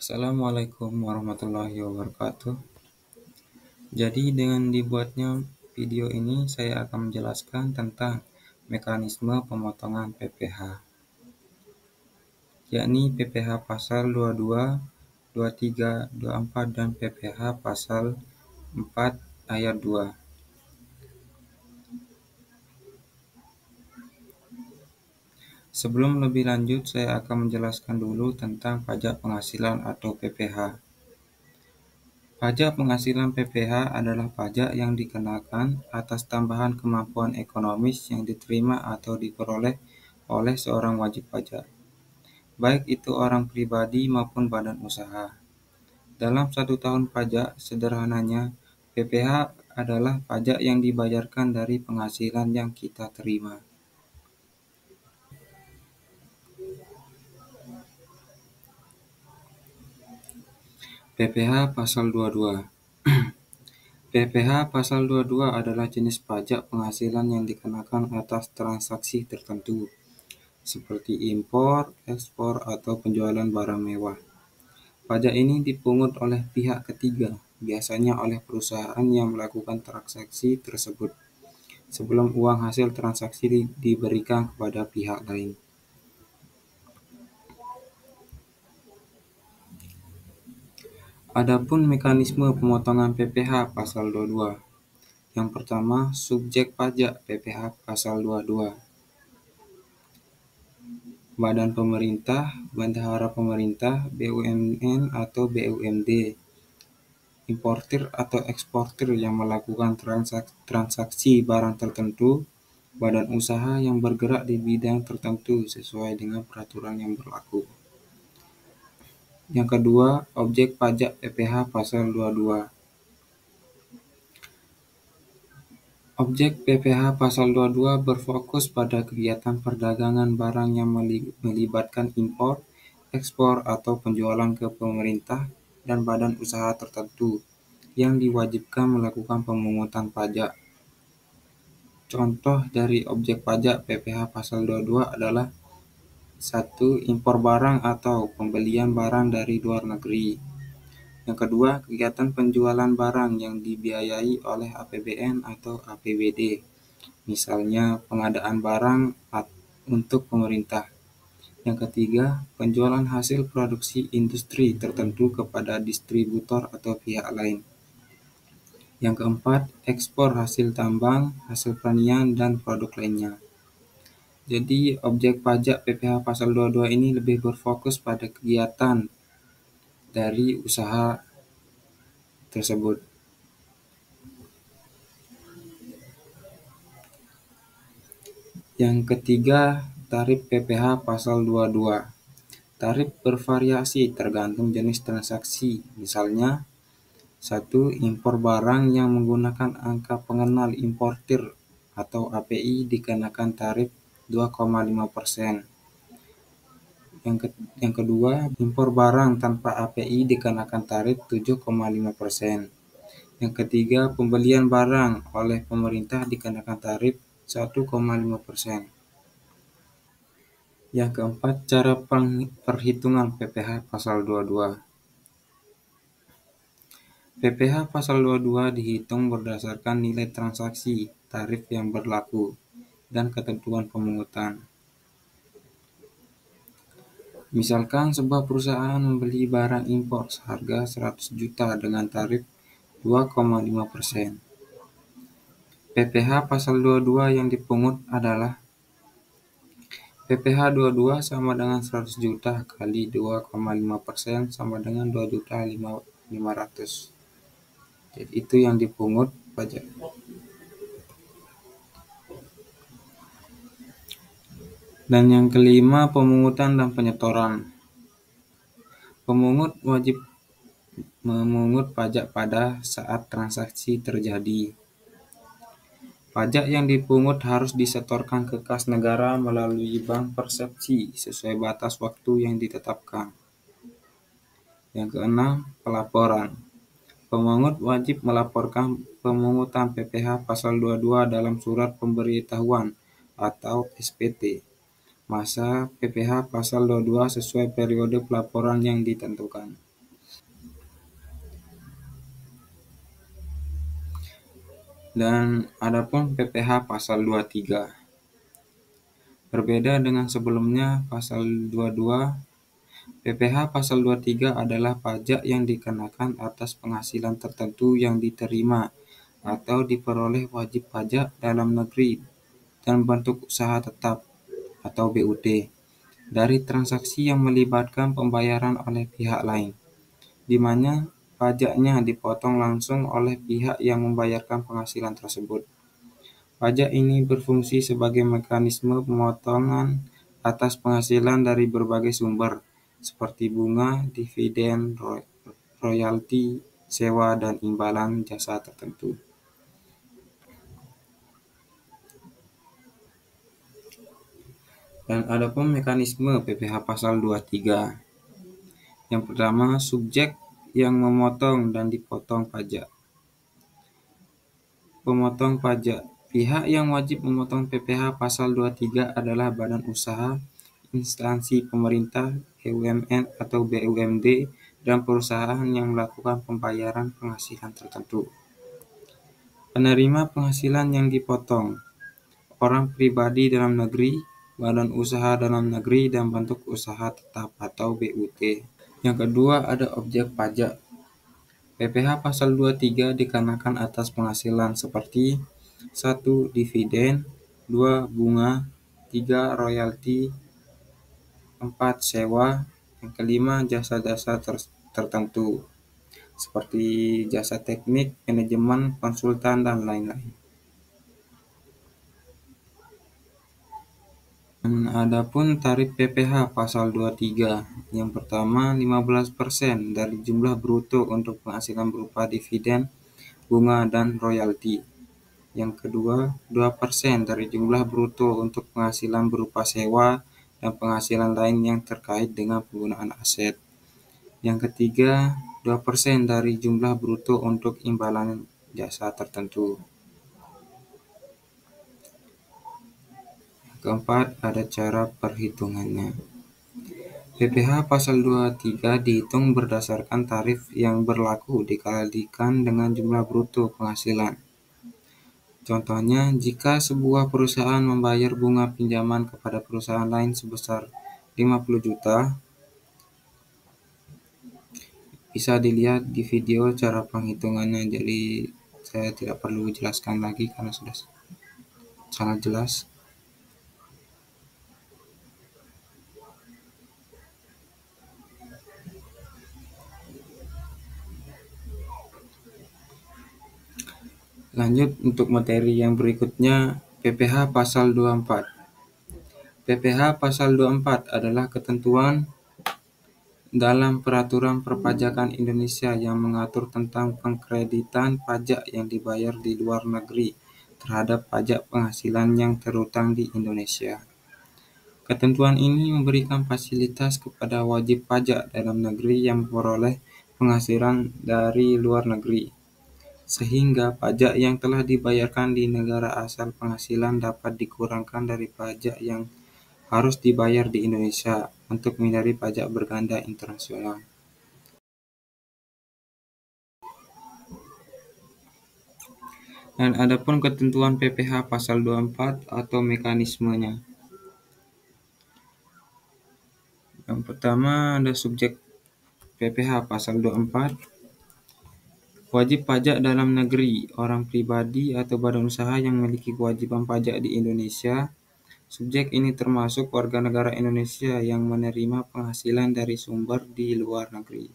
Assalamualaikum warahmatullahi wabarakatuh. Jadi dengan dibuatnya video ini saya akan menjelaskan tentang mekanisme pemotongan PPh, yakni PPh pasal 22, 23, 24 dan PPh pasal 4 ayat 2. Sebelum lebih lanjut, saya akan menjelaskan dulu tentang pajak penghasilan atau PPh. Pajak penghasilan PPh adalah pajak yang dikenakan atas tambahan kemampuan ekonomis yang diterima atau diperoleh oleh seorang wajib pajak, baik itu orang pribadi maupun badan usaha. Dalam satu tahun pajak, sederhananya, PPh adalah pajak yang dibayarkan dari penghasilan yang kita terima. PPh pasal 22. PPh pasal 22 adalah jenis pajak penghasilan yang dikenakan atas transaksi tertentu, seperti impor, ekspor, atau penjualan barang mewah. Pajak ini dipungut oleh pihak ketiga, biasanya oleh perusahaan yang melakukan transaksi tersebut, sebelum uang hasil transaksi diberikan kepada pihak lain. Adapun mekanisme pemotongan PPh pasal 22. Yang pertama, subjek pajak PPh pasal 22. Badan pemerintah, bendahara pemerintah, BUMN atau BUMD, importir atau eksportir yang melakukan transaksi barang tertentu, badan usaha yang bergerak di bidang tertentu sesuai dengan peraturan yang berlaku. Yang kedua, objek pajak PPh pasal 22. Objek PPh pasal 22 berfokus pada kegiatan perdagangan barang yang melibatkan impor, ekspor atau penjualan ke pemerintah dan badan usaha tertentu yang diwajibkan melakukan pemungutan pajak. Contoh dari objek pajak PPh pasal 22 adalah 1. Impor barang atau pembelian barang dari luar negeri. Yang kedua, kegiatan penjualan barang yang dibiayai oleh APBN atau APBD, misalnya pengadaan barang untuk pemerintah. Yang ketiga, penjualan hasil produksi industri tertentu kepada distributor atau pihak lain. Yang keempat, ekspor hasil tambang, hasil pertanian, dan produk lainnya. Jadi, objek pajak PPh pasal 22 ini lebih berfokus pada kegiatan dari usaha tersebut. Yang ketiga, tarif PPh pasal 22. Tarif bervariasi tergantung jenis transaksi. Misalnya, 1. Impor barang yang menggunakan angka pengenal importir atau API dikenakan tarif 2,5%. Yang kedua, impor barang tanpa API dikenakan tarif 7,5%. Yang ketiga, pembelian barang oleh pemerintah dikenakan tarif 1,5%. Yang keempat, cara perhitungan PPh pasal 22. PPh pasal 22 dihitung berdasarkan nilai transaksi, tarif yang berlaku, dan ketentuan pemungutan. Misalkan sebuah perusahaan membeli barang impor seharga 100 juta dengan tarif 2,5%. PPh pasal 22 yang dipungut adalah PPh 22 sama dengan 100 juta kali 2,5% sama dengan 2.500.000. Jadi itu yang dipungut pajak. Dan yang kelima, pemungutan dan penyetoran. Pemungut wajib memungut pajak pada saat transaksi terjadi. Pajak yang dipungut harus disetorkan ke kas negara melalui bank persepsi sesuai batas waktu yang ditetapkan. Yang keenam, pelaporan. Pemungut wajib melaporkan pemungutan PPh pasal 22 dalam surat pemberitahuan atau SPT. Masa PPh pasal 22 sesuai periode pelaporan yang ditentukan. Dan adapun PPh pasal 23. Berbeda dengan sebelumnya pasal 22, PPh pasal 23 adalah pajak yang dikenakan atas penghasilan tertentu yang diterima atau diperoleh wajib pajak dalam negeri dan bentuk usaha tetap atau BUT dari transaksi yang melibatkan pembayaran oleh pihak lain, di mana pajaknya dipotong langsung oleh pihak yang membayarkan penghasilan tersebut. Pajak ini berfungsi sebagai mekanisme pemotongan atas penghasilan dari berbagai sumber, seperti bunga, dividen, royalti, sewa, dan imbalan jasa tertentu. Dan adapun mekanisme PPh pasal 23. Yang pertama, subjek yang memotong dan dipotong pajak. Pemotong pajak. Pihak yang wajib memotong PPh pasal 23 adalah badan usaha, instansi pemerintah, BUMN atau BUMD, dan perusahaan yang melakukan pembayaran penghasilan tertentu. Penerima penghasilan yang dipotong. Orang pribadi dalam negeri, badan usaha dalam negeri, dan bentuk usaha tetap atau BUT. Yang kedua ada objek pajak. PPh pasal 23 dikenakan atas penghasilan seperti 1. Dividen, 2. Bunga, 3. Royalti, 4. Sewa, yang kelima jasa-jasa tertentu seperti jasa teknik, manajemen, konsultan, dan lain-lain. Adapun tarif PPh pasal 23. Yang pertama 15% dari jumlah bruto untuk penghasilan berupa dividen, bunga, dan royalti. Yang kedua 2% dari jumlah bruto untuk penghasilan berupa sewa dan penghasilan lain yang terkait dengan penggunaan aset. Yang ketiga 2% dari jumlah bruto untuk imbalan jasa tertentu. Keempat, ada cara perhitungannya. PPh pasal 23 dihitung berdasarkan tarif yang berlaku dikalikan dengan jumlah bruto penghasilan. Contohnya, jika sebuah perusahaan membayar bunga pinjaman kepada perusahaan lain sebesar 50 juta, bisa dilihat di video cara penghitungannya, jadi saya tidak perlu jelaskan lagi karena sudah sangat jelas. Lanjut untuk materi yang berikutnya, PPh pasal 24. PPh pasal 24 adalah ketentuan dalam Peraturan Perpajakan Indonesia yang mengatur tentang pengkreditan pajak yang dibayar di luar negeri terhadap pajak penghasilan yang terutang di Indonesia. Ketentuan ini memberikan fasilitas kepada wajib pajak dalam negeri yang memperoleh penghasilan dari luar negeri, sehingga pajak yang telah dibayarkan di negara asal penghasilan dapat dikurangkan dari pajak yang harus dibayar di Indonesia untuk menghindari pajak berganda internasional. Dan adapun ketentuan PPh pasal 24 atau mekanismenya. Yang pertama ada subjek PPh pasal 24. Wajib pajak dalam negeri, orang pribadi atau badan usaha yang memiliki kewajiban pajak di Indonesia. Subjek ini termasuk warga negara Indonesia yang menerima penghasilan dari sumber di luar negeri.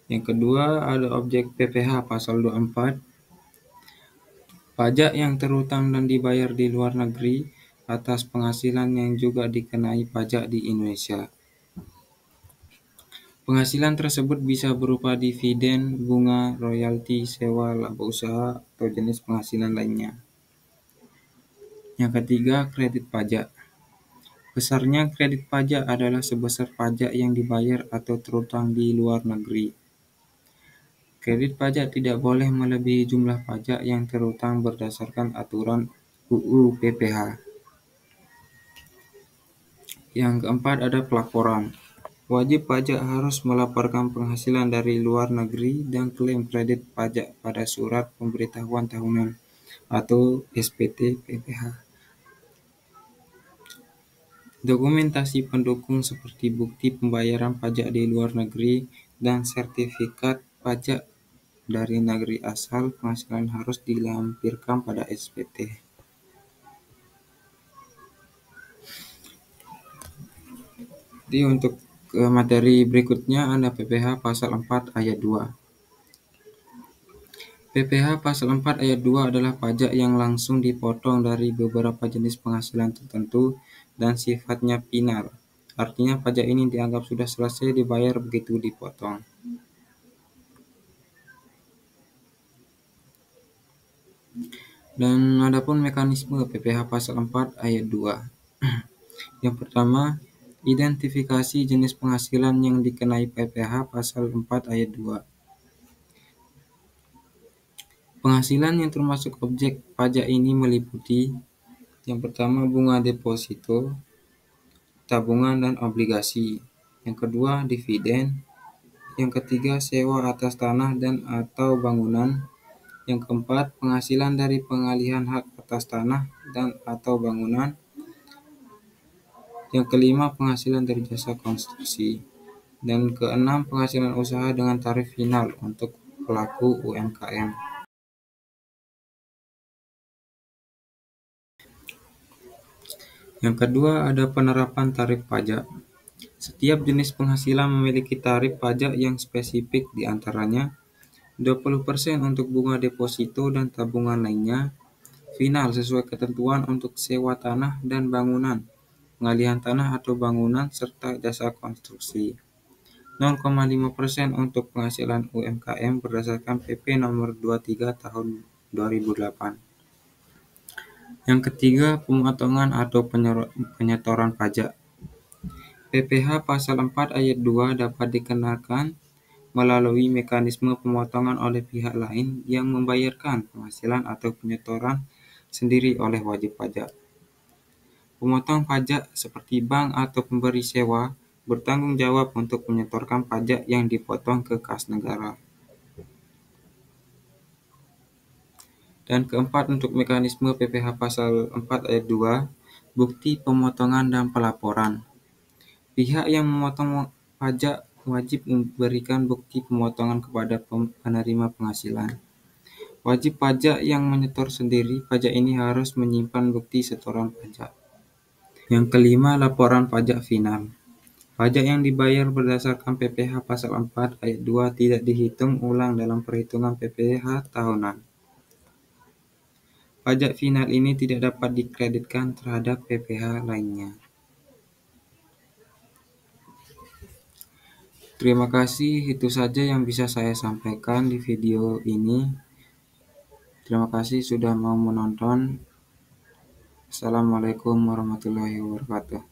Yang kedua ada objek PPh pasal 24. Pajak yang terutang dan dibayar di luar negeri atas penghasilan yang juga dikenai pajak di Indonesia. Penghasilan tersebut bisa berupa dividen, bunga, royalti, sewa, laba usaha, atau jenis penghasilan lainnya. Yang ketiga, kredit pajak. Besarnya kredit pajak adalah sebesar pajak yang dibayar atau terutang di luar negeri. Kredit pajak tidak boleh melebihi jumlah pajak yang terutang berdasarkan aturan UU PPh. Yang keempat ada pelaporan. Wajib pajak harus melaporkan penghasilan dari luar negeri dan klaim kredit pajak pada Surat Pemberitahuan Tahunan atau SPT PPh. Dokumentasi pendukung seperti bukti pembayaran pajak di luar negeri dan sertifikat pajak dari negeri asal penghasilan harus dilampirkan pada SPT. Jadi untuk materi berikutnya ada PPh pasal 4 ayat 2. PPh pasal 4 ayat 2 adalah pajak yang langsung dipotong dari beberapa jenis penghasilan tertentu dan sifatnya final. Artinya pajak ini dianggap sudah selesai dibayar begitu dipotong. Dan adapun mekanisme PPh pasal 4 ayat 2. Yang pertama, identifikasi jenis penghasilan yang dikenai PPh pasal 4 ayat 2. Penghasilan yang termasuk objek pajak ini meliputi yang pertama bunga deposito, tabungan dan obligasi. Yang kedua dividen. Yang ketiga sewa atas tanah dan atau bangunan. Yang keempat penghasilan dari pengalihan hak atas tanah dan atau bangunan. Yang kelima penghasilan dari jasa konstruksi. Dan keenam penghasilan usaha dengan tarif final untuk pelaku UMKM. Yang kedua ada penerapan tarif pajak. Setiap jenis penghasilan memiliki tarif pajak yang spesifik, di antaranya 20% untuk bunga deposito dan tabungan lainnya, final sesuai ketentuan untuk sewa tanah dan bangunan, pengalihan tanah atau bangunan, serta jasa konstruksi. 0,5% untuk penghasilan UMKM berdasarkan PP nomor 23 tahun 2008. Yang ketiga, pemotongan atau penyetoran pajak. PPh pasal 4 ayat 2 dapat dikenakan melalui mekanisme pemotongan oleh pihak lain yang membayarkan penghasilan atau penyetoran sendiri oleh wajib pajak. Pemotong pajak seperti bank atau pemberi sewa bertanggung jawab untuk menyetorkan pajak yang dipotong ke kas negara. Dan keempat, untuk mekanisme PPh pasal 4 ayat 2, bukti pemotongan dan pelaporan. Pihak yang memotong pajak wajib memberikan bukti pemotongan kepada penerima penghasilan. Wajib pajak yang menyetor sendiri pajak ini harus menyimpan bukti setoran pajak. Yang kelima, laporan pajak final. Pajak yang dibayar berdasarkan PPh pasal 4 ayat 2 tidak dihitung ulang dalam perhitungan PPh tahunan. Pajak final ini tidak dapat dikreditkan terhadap PPh lainnya. Terima kasih, itu saja yang bisa saya sampaikan di video ini. Terima kasih sudah mau menonton. Assalamualaikum warahmatullahi wabarakatuh.